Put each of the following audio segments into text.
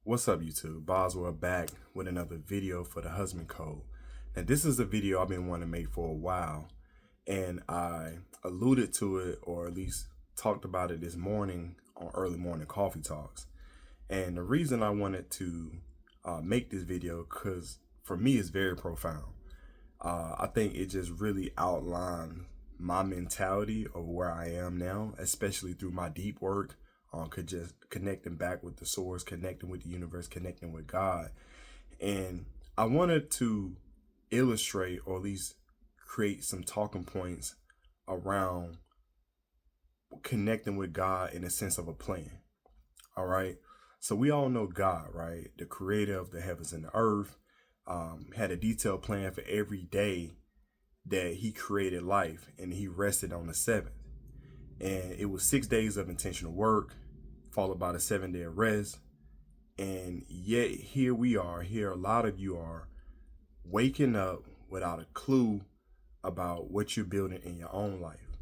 What's up, YouTube? Boswell back with another video for the husband code. Now, this is a video I've been wanting to make for a while, and I alluded to it, or at least talked about it this morning on early morning coffee talks. And the reason I wanted to make this video, because for me, it's very profound. I think it just really outlined my mentality of where I am now, especially through my deep work on just connecting back with the source, connecting with the universe, connecting with God. And I wanted to illustrate, or at least create some talking points around connecting with God in a sense of a plan. All right. So we all know God, right? The creator of the heavens and the earth, had a detailed plan for every day that he created life, and he rested on the seventh. And it was 6 days of intentional work, followed by the 7 day rest. And yet here we are, here a lot of you are waking up without a clue about what you're building in your own life.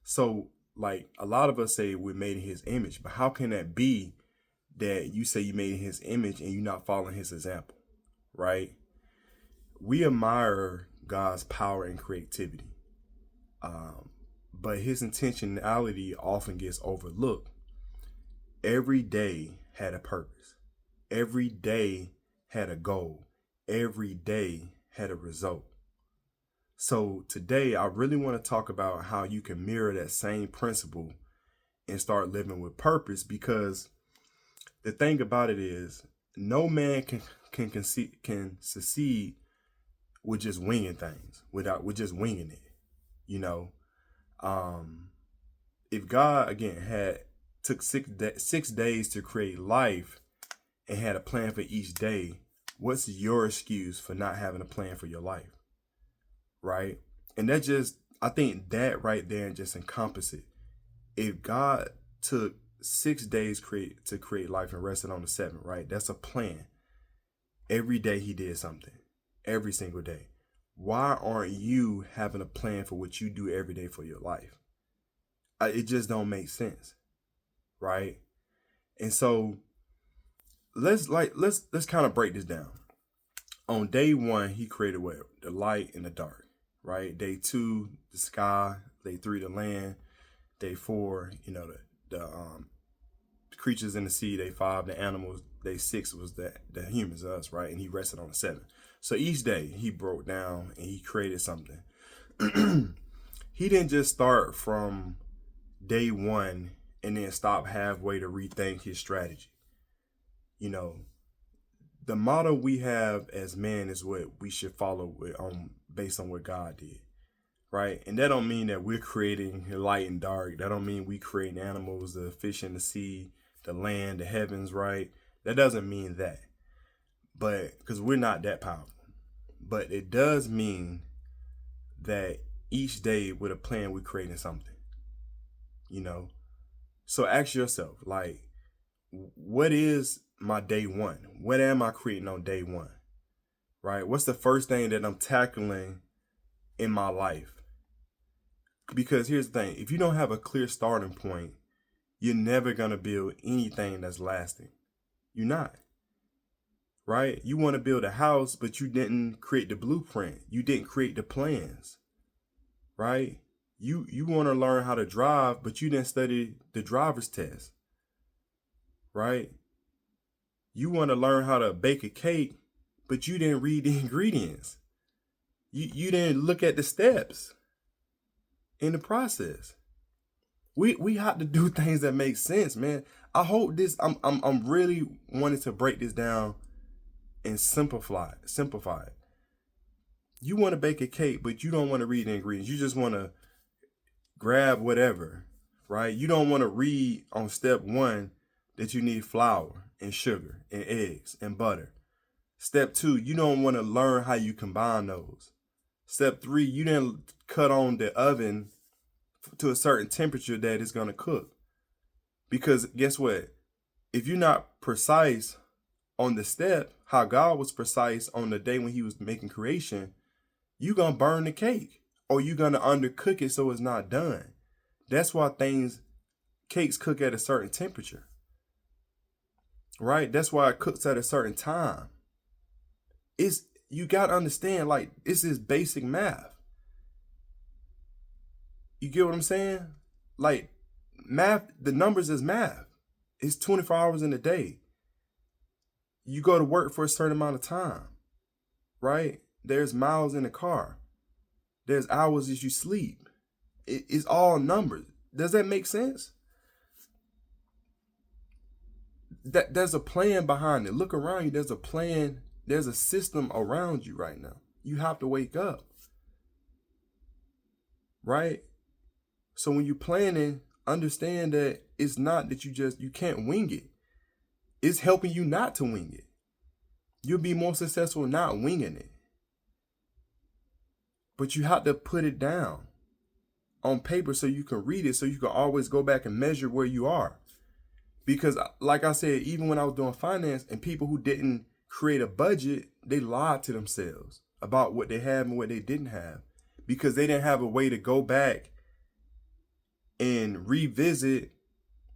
So, like, a lot of us say we're made in his image, but how can that be that you say you made in his image and you're not following his example, right? We admire God's power and creativity, but his intentionality often gets overlooked. Every day had a purpose. Every day had a goal. Every day had a result. So today, I really want to talk about how you can mirror that same principle and start living with purpose, because the thing about it is no man can succeed with just winging things, with just winging it. You know, if God again had took 6 days to create life and had a plan for each day, what's your excuse for not having a plan for your life, right? And that just, I think that right there and just encompass it. If God took 6 days to create life and rested on the seventh, right? That's a plan. Every day he did something, every single day. Why aren't you having a plan for what you do every day for your life? It just don't make sense, right? And so let's kind of break this down. On day one, he created what? The light and the dark, right? Day two, the sky. Day three, the land. Day four, the creatures in the sea. Day five, the animals. Day six was the humans, us, right? And he rested on the seventh. So each day he broke down and he created something. He didn't just start from day one and then stop halfway to rethink his strategy. You know, the motto we have as men is what we should follow based on what God did, right? And that don't mean that we're creating light and dark. That don't mean we creating animals, the fish in the sea, the land, the heavens, right? That doesn't mean that, but because we're not that powerful. But it does mean that each day with a plan, we're creating something, you know? So ask yourself, like, what is my day one? What am I creating on day one? Right? What's the first thing that I'm tackling in my life? Because here's the thing, if you don't have a clear starting point, you're never going to build anything that's lasting. You're not. Right? You want to build a house, but you didn't create the blueprint. You didn't create the plans. Right? You want to learn how to drive, but you didn't study the driver's test. Right? You want to learn how to bake a cake, but you didn't read the ingredients. You didn't look at the steps in the process. We have to do things that make sense, man. I hope this. I'm really wanting to break this down and simplify it. You want to bake a cake, but you don't want to read the ingredients. You just want to grab whatever, right? You don't want to read on step one that you need flour and sugar and eggs and butter. Step two, you don't want to learn how you combine those. Step three, you didn't cut on the oven to a certain temperature that it's going to cook. Because guess what? If you're not precise on the step, how God was precise on the day when he was making creation, you're going to burn the cake, or you're going to undercook it so it's not done. That's why cakes cook at a certain temperature. right? That's why it cooks at a certain time. It's you got to understand, like, this is basic math. You get what I'm saying? Like, math, the numbers is math. It's 24 hours in a day. You go to work for a certain amount of time, right? There's miles in the car. There's hours as you sleep. It's all numbers. Does that make sense? There's a plan behind it. Look around you. There's a plan. There's a system around you right now. You have to wake up, right? So when you're planning, understand that it's not that you can't wing it. It's helping you not to wing it. You'll be more successful not winging it. But you have to put it down on paper so you can read it, so you can always go back and measure where you are. Because like I said, even when I was doing finance, and people who didn't create a budget, they lied to themselves about what they have and what they didn't have, because they didn't have a way to go back and revisit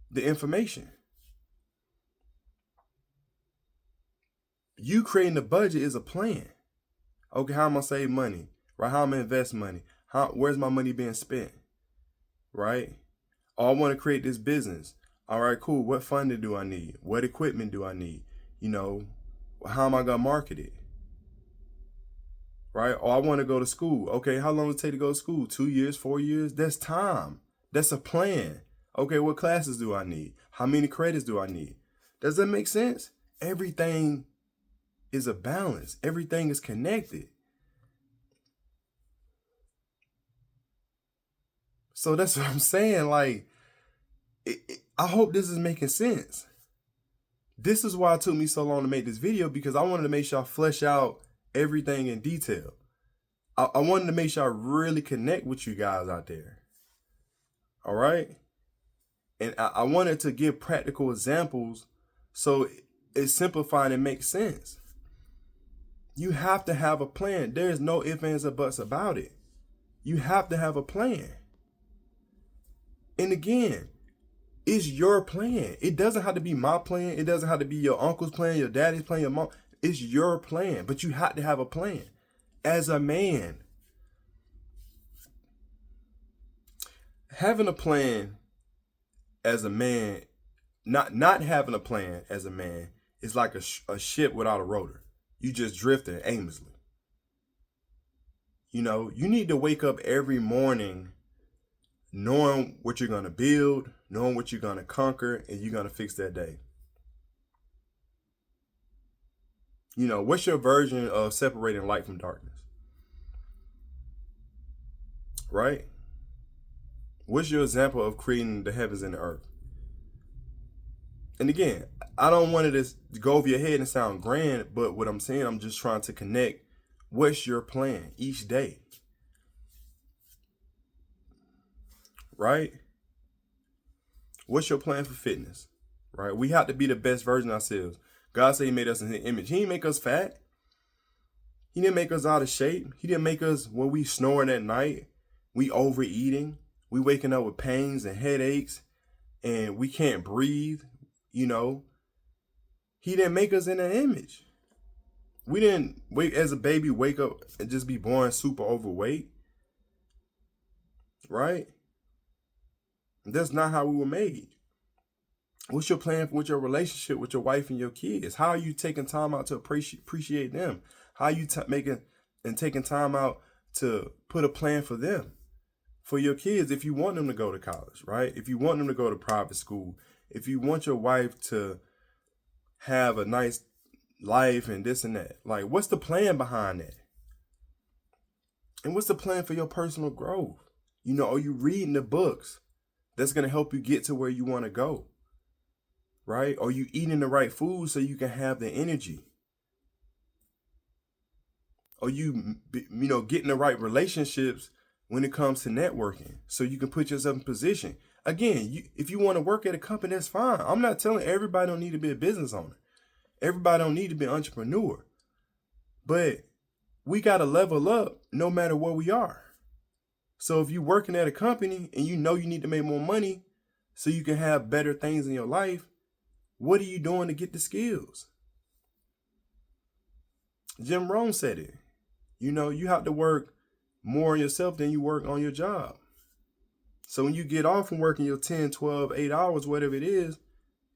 the information. You creating the budget is a plan. Okay, how am I gonna save money? Right? How am I gonna invest money? Where's my money being spent? Right? Oh, I want to create this business. All right, cool. What funding do I need? What equipment do I need? How am I gonna market it? Right? Oh, I want to go to school. Okay, how long does it take to go to school? 2 years, 4 years? That's time. That's a plan. Okay, what classes do I need? How many credits do I need? Does that make sense? Everything is a balance. Everything is connected. So that's what I'm saying. Like, I hope this is making sense. This is why it took me so long to make this video, because I wanted to make sure I flesh out everything in detail. I wanted to make sure I really connect with you guys out there. All right? And I wanted to give practical examples so it's simplified and makes sense. You have to have a plan. There's no ifs, ands, or buts about it. You have to have a plan. And again, it's your plan. It doesn't have to be my plan. It doesn't have to be your uncle's plan, your daddy's plan, your mom. It's your plan, but you have to have a plan. As a man, having a plan as a man, not having a plan as a man is like a ship without a rotor. You just drifting aimlessly. You need to wake up every morning knowing what you're going to build, knowing what you're going to conquer, and you're going to fix that day. What's your version of separating light from darkness? Right? What's your example of creating the heavens and the earth? And again, I don't want it to go over your head and sound grand, but what I'm saying, I'm just trying to connect. What's your plan each day? Right? What's your plan for fitness? Right? We have to be the best version of ourselves. God said he made us in his image. He didn't make us fat. He didn't make us out of shape. He didn't make us when we snoring at night. We overeating. We waking up with pains and headaches. And we can't breathe. He didn't make us in that image. We didn't as a baby wake up and just be born super overweight. Right? That's not how we were made. What's your plan with your relationship with your wife and your kids? How are you taking time out to appreciate them? How are you taking time out to put a plan for them, for your kids, if you want them to go to college, right? If you want them to go to private school, if you want your wife to have a nice life and this and that, like, what's the plan behind that? And what's the plan for your personal growth? Are you reading the books that's going to help you get to where you want to go? Right? Are you eating the right food so you can have the energy? Are you, getting the right relationships when it comes to networking so you can put yourself in position? Again, if you want to work at a company, that's fine. I'm not telling everybody don't need to be a business owner. Everybody don't need to be an entrepreneur. But we got to level up no matter where we are. So if you're working at a company and you need to make more money so you can have better things in your life, What are you doing to get the skills? Jim Rohn said it. You have to work more on yourself than you work on your job. So when you get off from working your 10, 12, 8 hours, whatever it is,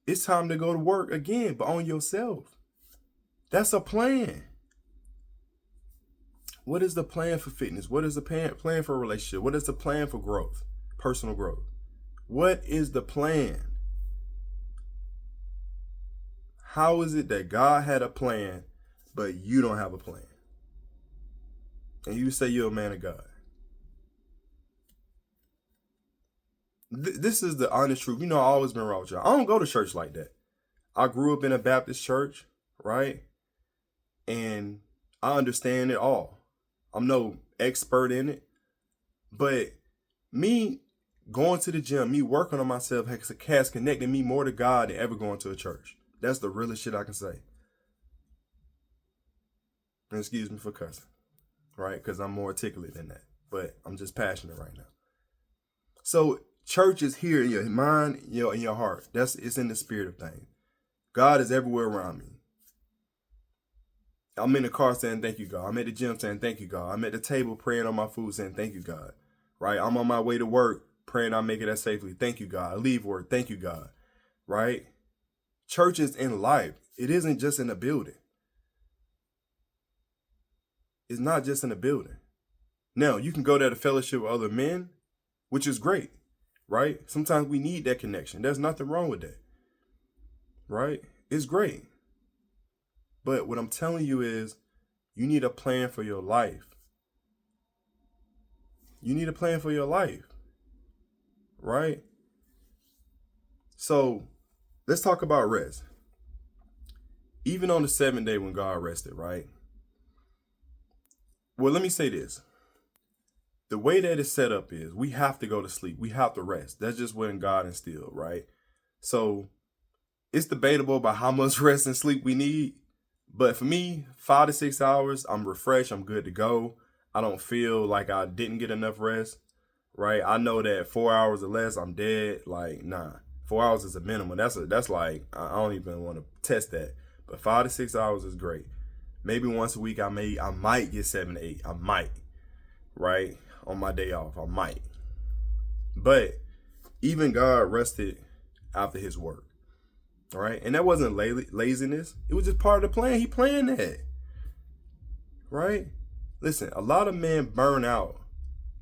it's time to go to work again, but on yourself. That's a plan. What is the plan for fitness? What is the plan for a relationship? What is the plan for growth, personal growth? What is the plan? How is it that God had a plan, but you don't have a plan? And you say you're a man of God. This is the honest truth. I've always been wrong with y'all. I don't go to church like that. I grew up in a Baptist church, right? And I understand it all. I'm no expert in it. But me going to the gym, me working on myself has connected me more to God than ever going to a church. That's the realest shit I can say. And excuse me for cussing, right? Because I'm more articulate than that. But I'm just passionate right now. So church is here in your mind, in your heart. It's in the spirit of things. God is everywhere around me. I'm in the car saying, thank you, God. I'm at the gym saying, thank you, God. I'm at the table praying on my food saying, thank you, God. Right? I'm on my way to work praying I make it that safely. Thank you, God. I leave work. Thank you, God. Right? Church is in life. It isn't just in a building. It's not just in a building. Now, you can go there to fellowship with other men, which is great. Right? Sometimes we need that connection. There's nothing wrong with that. Right? It's great. But what I'm telling you is you need a plan for your life. You need a plan for your life. Right? So let's talk about rest. Even on the 7th day when God rested, right? Well, let me say this. The way that it's set up is we have to go to sleep. We have to rest. That's just when God instilled, right? So it's debatable about how much rest and sleep we need. But for me, 5 to 6 hours, I'm refreshed. I'm good to go. I don't feel like I didn't get enough rest, right? I know that 4 hours or less, I'm dead. Like, nah, 4 hours is a minimum. That's like, I don't even want to test that. But 5 to 6 hours is great. Maybe once a week, I might get 7 to 8. I might, right? On my day off, I might. But even God rested after his work. All right. And that wasn't laziness. It was just part of the plan. He planned that. Right. Listen, a lot of men burn out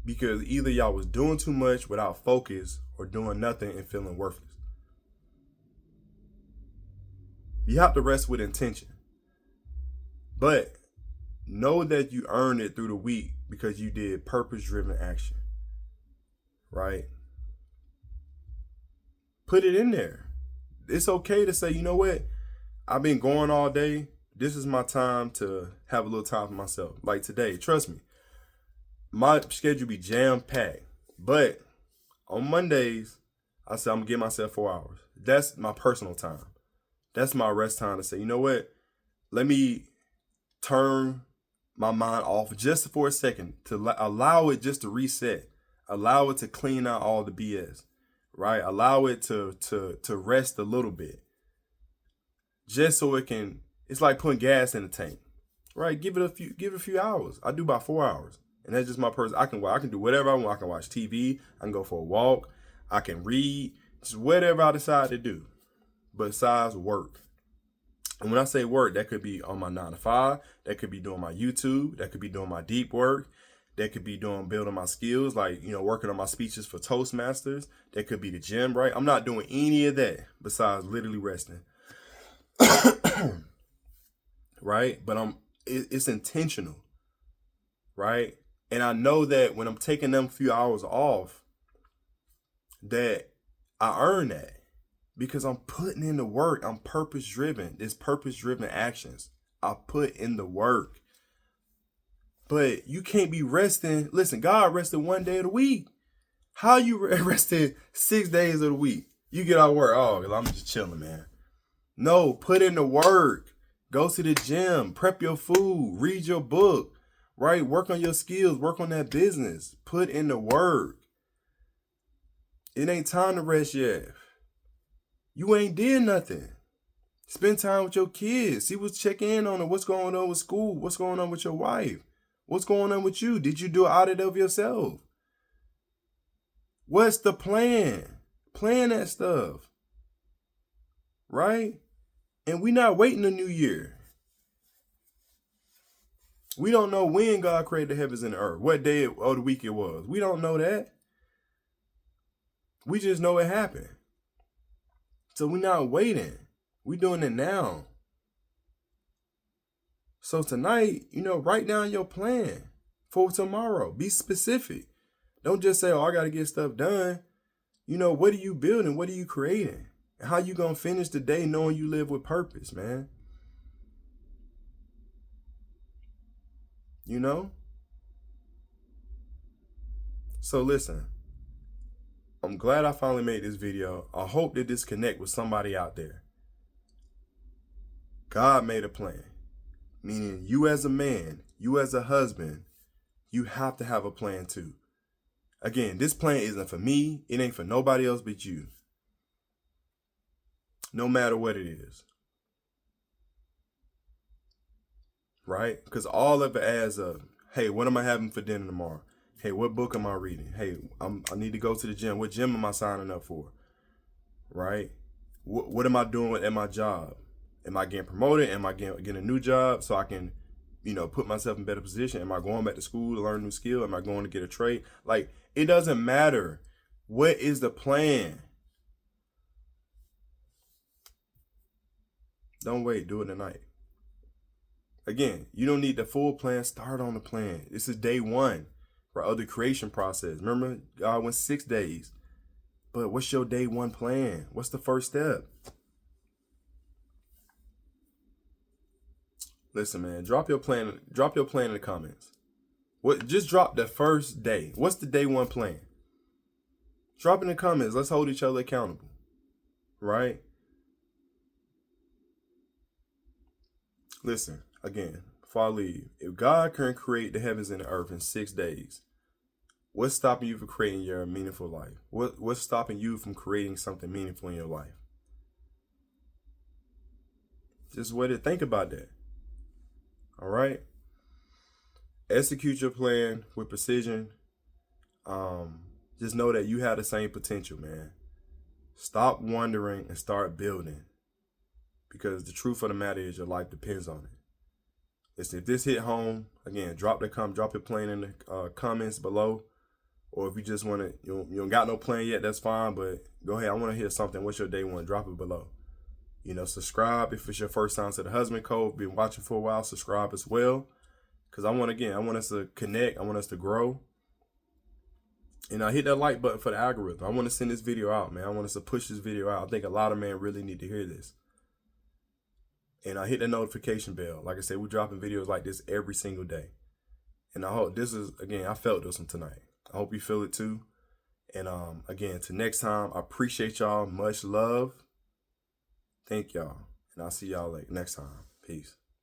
because either y'all was doing too much without focus or doing nothing and feeling worthless. You have to rest with intention. But know that you earned it through the week because you did purpose-driven action. Right? Put it in there. It's okay to say, you know what? I've been going all day. This is my time to have a little time for myself. Like today, trust me, my schedule be jam-packed. But on Mondays, I say I'm going to give myself 4 hours. That's my personal time. That's my rest time to say, you know what? Let me turn my mind off just for a second to allow it just to reset. Allow it to clean out all the BS. Right? Allow it to rest a little bit. Just so it can, it's like putting gas in the tank. Right? Give it a few hours. I do about 4 hours. And that's just my person. I can do whatever I want. I can watch TV. I can go for a walk. I can read. Just whatever I decide to do. Besides work. And when I say work, that could be on my 9 to 5. That could be doing my YouTube. That could be doing my deep work. That could be building my skills, like, working on my speeches for Toastmasters. That could be the gym, right? I'm not doing any of that besides literally resting. Right? But it's intentional. Right? And I know that when I'm taking them few hours off, that I earn that because I'm putting in the work. I'm purpose-driven. It's purpose-driven actions. I put in the work. But you can't be resting. Listen, God rested 1 day of the week. How you rested 6 days of the week? You get out of work. Oh, I'm just chilling, man. No, put in the work. Go to the gym. Prep your food. Read your book. Right? Work on your skills. Work on that business. Put in the work. It ain't time to rest yet. You ain't did nothing. Spend time with your kids. See what's check in on them. What's going on with school? What's going on with your wife? What's going on with you? Did you do an audit of yourself? What's the plan? Plan that stuff. Right? And we not waiting a new year. We don't know when God created the heavens and the earth, what day of the week it was. We don't know that. We just know it happened. So we're not waiting. We're doing it now. So tonight, write down your plan for tomorrow. Be specific. Don't just say, oh, I got to get stuff done. What are you building? What are you creating? And how you going to finish the day knowing you live with purpose, man? So listen, I'm glad I finally made this video. I hope that this connect with somebody out there. God made a plan, meaning you as a man, you as a husband, you have to have a plan too. Again, this plan isn't for me. It ain't for nobody else but you. No matter what it is. Right? Because all of it adds up. Hey, what am I having for dinner tomorrow? Hey, what book am I reading? Hey, I need to go to the gym. What gym am I signing up for? Right? What am I doing at my job? Am I getting promoted? Am I getting a new job so I can, put myself in a better position? Am I going back to school to learn a new skill? Am I going to get a trade? Like, it doesn't matter. What is the plan? Don't wait. Do it tonight. Again, you don't need the full plan. Start on the plan. This is day one of the creation process. Remember, God went 6 days. But what's your day one plan? What's the first step? Listen, man, drop your plan in the comments. Just drop the first day. What's the day one plan? Drop in the comments. Let's hold each other accountable. Right? Listen, again, before I leave, if God can create the heavens and the earth in 6 days, what's stopping you from creating your meaningful life? What's stopping you from creating something meaningful in your life? Just way to think about that. All right? Execute your plan with precision. Just know that you have the same potential, man. Stop wondering and start building. Because the truth of the matter is your life depends on it. Listen, if this hit home, again, drop your plan in the comments below. Or if you just want to, you don't got no plan yet, that's fine. But go ahead. I want to hear something. What's your day one? Drop it below. Subscribe if it's your first time to the Husband Code. Been watching for a while, subscribe as well. Because I want us to connect. I want us to grow. And I hit that like button for the algorithm. I want to send this video out, man. I want us to push this video out. I think a lot of men really need to hear this. And I hit the notification bell. Like I said, we're dropping videos like this every single day. And I hope I felt this one tonight. I hope you feel it too. And again, till next time, I appreciate y'all. Much love. Thank y'all. And I'll see y'all next time. Peace.